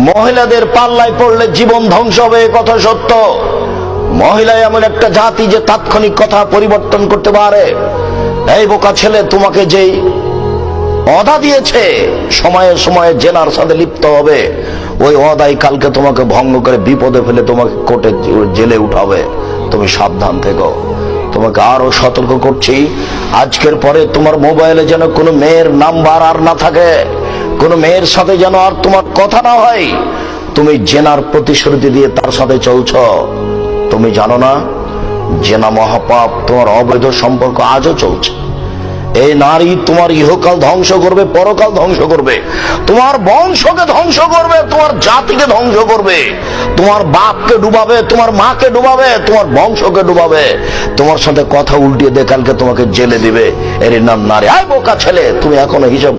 মহিলাদের পাল্লায় পড়লে জীবন ধ্বংস হবে, কথা সত্য। মহিলা এমন একটা জাতি যে তাৎক্ষণিক কথা পরিবর্তন করতে পারে। এই বোকা ছেলে, তোমাকে যেই ওয়াদা দিয়েছে সময়ে সময়ে জেনার সাথে লিপ্ত হবে, ওই ওয়াদাই কালকে তোমাকে ভঙ্গ করে বিপদে ফেলে তোমাকে কোর্টে জেলে উঠাবে। তুমি সাবধান থেকো। তোমাকে আরো সতর্ক করছি, আজকের পরে তোমার মোবাইলে যেন কোনো মেয়ের নাম্বার আর না থাকে, কোনো মেয়ের সাথে যেন আর তোমার কথা না হয়। তুমি জেনার প্রতিশ্রুতি দিয়ে তার সাথে চলছ। তুমি জানো না জেনা মহাপাপ, তোমার অবৈধ সম্পর্ক আজও চলছে। এই নারী তোমার ইহকাল ধ্বংস করবে, পরকাল ধ্বংস করবে, তোমার বংশকে ধ্বংস করবে, তোমার জাতিকে ধ্বংস করবে, তোমার বাপকে ডুবাবে, তোমার মাকে ডুবাবে, তোমার বংশকে ডুবাবে। তোমার সাথে কথা উল্টিয়ে দিয়ে কালকে তোমাকে জেলে দিবে। এর নাম নারী। আয় বোকা ছেলে, তুমি এখনো হিসাব